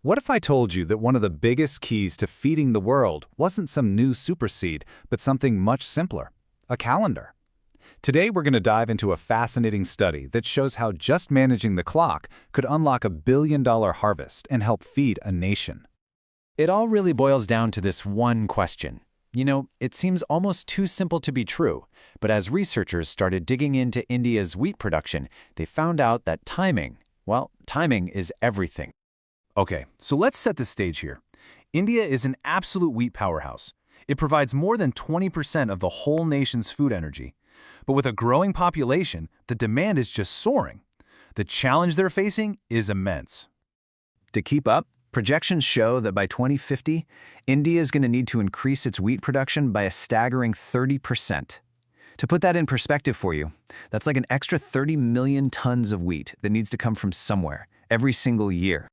What if I told you that one of the biggest keys to feeding the world wasn't some new super seed, but something much simpler? A calendar. Today we're going to dive into a fascinating study that shows how just managing the clock could unlock a billion-dollar harvest and help feed a nation. It all really boils down to this one question. It seems almost too simple to be true, but as researchers started digging into India's wheat production, they found out that timing is everything. Okay, so let's set the stage here. India is an absolute wheat powerhouse. It provides more than 20% of the whole nation's food energy. But with a growing population, the demand is just soaring. The challenge they're facing is immense. To keep up, projections show that by 2050, India is going to need to increase its wheat production by a staggering 30%. To put that in perspective for you, that's like an extra 30 million tons of wheat that needs to come from somewhere every single year.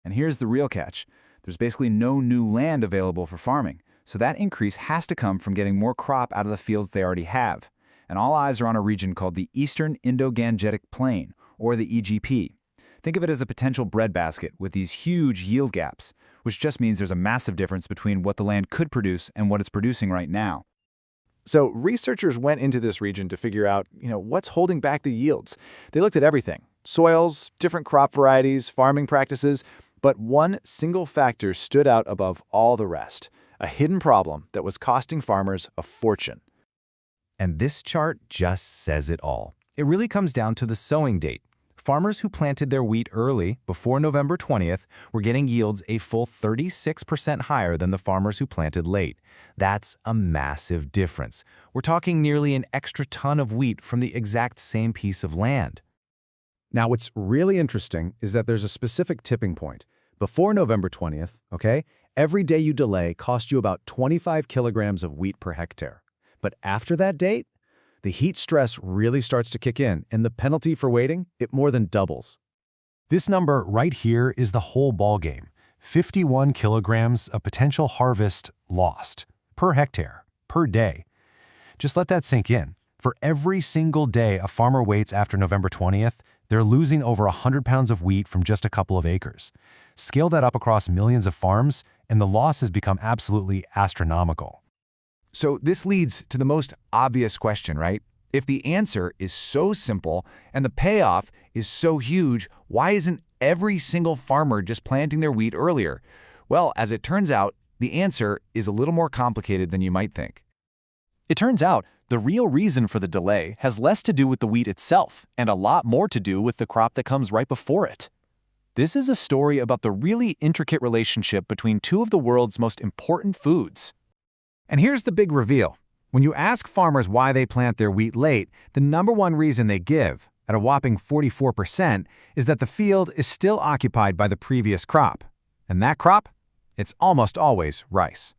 And here's the real catch. There's basically no new land available for farming, so that increase has to come from getting more crop out of the fields they already have. And all eyes are on a region called the Eastern Indo-Gangetic Plain, or the EGP. Think of it as a potential breadbasket with these huge yield gaps, which just means there's a massive difference between what the land could produce and what it's producing right now. So researchers went into this region to figure out, what's holding back the yields. They looked at everything: soils, different crop varieties, farming practices, but one single factor stood out above all the rest: a hidden problem that was costing farmers a fortune. And this chart just says it all. It really comes down to the sowing date. Farmers who planted their wheat early, before November 20th, were getting yields a full 36% higher than the farmers who planted late. That's a massive difference. We're talking nearly an extra ton of wheat from the exact same piece of land. Now, what's really interesting is that there's a specific tipping point. Before November 20th, every day you delay costs you about 25 kilograms of wheat per hectare. But after that date, the heat stress really starts to kick in, and the penalty for waiting, it more than doubles. This number right here is the whole ballgame. 51 kilograms of potential harvest lost per hectare, per day. Just let that sink in. For every single day a farmer waits after November 20th, they're losing over 100 pounds of wheat from just a couple of acres. Scale that up across millions of farms, and the loss has become absolutely astronomical. So this leads to the most obvious question, right? If the answer is so simple and the payoff is so huge, why isn't every single farmer just planting their wheat earlier? Well, as it turns out, the answer is a little more complicated than you might think. It turns out the real reason for the delay has less to do with the wheat itself and a lot more to do with the crop that comes right before it. This is a story about the really intricate relationship between two of the world's most important foods. And here's the big reveal. When you ask farmers why they plant their wheat late, the number one reason they give, at a whopping 44%, is that the field is still occupied by the previous crop. And that crop? It's almost always rice.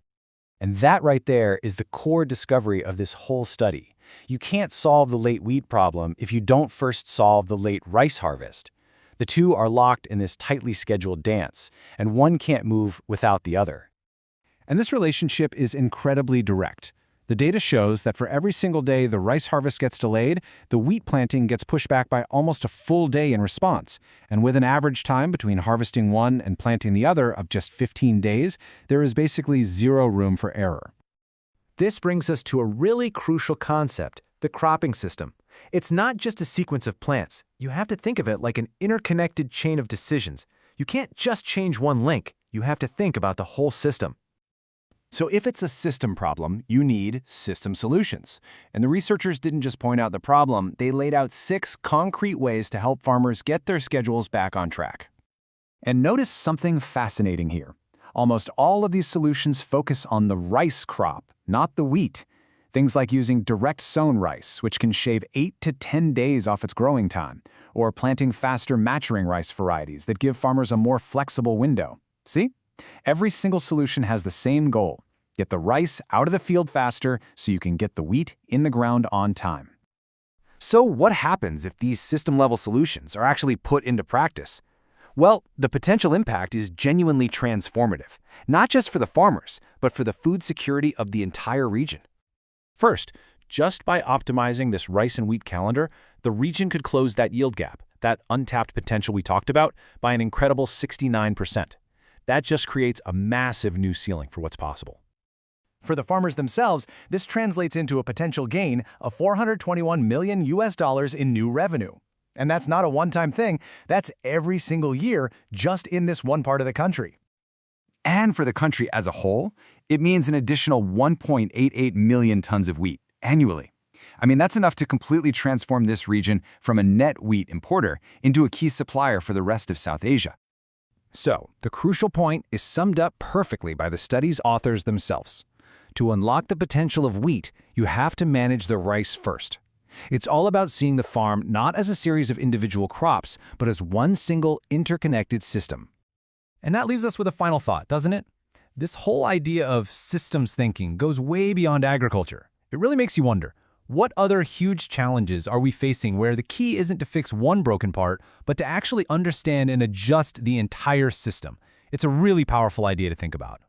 And that right there is the core discovery of this whole study. You can't solve the late wheat problem if you don't first solve the late rice harvest. The two are locked in this tightly scheduled dance, and one can't move without the other. And this relationship is incredibly direct. The data shows that for every single day the rice harvest gets delayed, the wheat planting gets pushed back by almost a full day in response. And with an average time between harvesting one and planting the other of just 15 days, there is basically zero room for error. This brings us to a really crucial concept: the cropping system. It's not just a sequence of plants. You have to think of it like an interconnected chain of decisions. You can't just change one link. You have to think about the whole system. So if it's a system problem, you need system solutions. And the researchers didn't just point out the problem, they laid out 6 concrete ways to help farmers get their schedules back on track. And notice something fascinating here. Almost all of these solutions focus on the rice crop, not the wheat. Things like using direct sown rice, which can shave 8 to 10 days off its growing time, or planting faster maturing rice varieties that give farmers a more flexible window. See? Every single solution has the same goal: get the rice out of the field faster so you can get the wheat in the ground on time. So what happens if these system-level solutions are actually put into practice? Well, the potential impact is genuinely transformative, not just for the farmers, but for the food security of the entire region. First, just by optimizing this rice and wheat calendar, the region could close that yield gap, that untapped potential we talked about, by an incredible 69%. That just creates a massive new ceiling for what's possible. For the farmers themselves, this translates into a potential gain of $421 million in new revenue. And that's not a one-time thing, that's every single year just in this one part of the country. And for the country as a whole, it means an additional 1.88 million tons of wheat annually. I mean, that's enough to completely transform this region from a net wheat importer into a key supplier for the rest of South Asia. So, the crucial point is summed up perfectly by the study's authors themselves. To unlock the potential of wheat, you have to manage the rice first. It's all about seeing the farm not as a series of individual crops, but as one single interconnected system. And that leaves us with a final thought, doesn't it? This whole idea of systems thinking goes way beyond agriculture. It really makes you wonder, what other huge challenges are we facing where the key isn't to fix one broken part, but to actually understand and adjust the entire system? It's a really powerful idea to think about.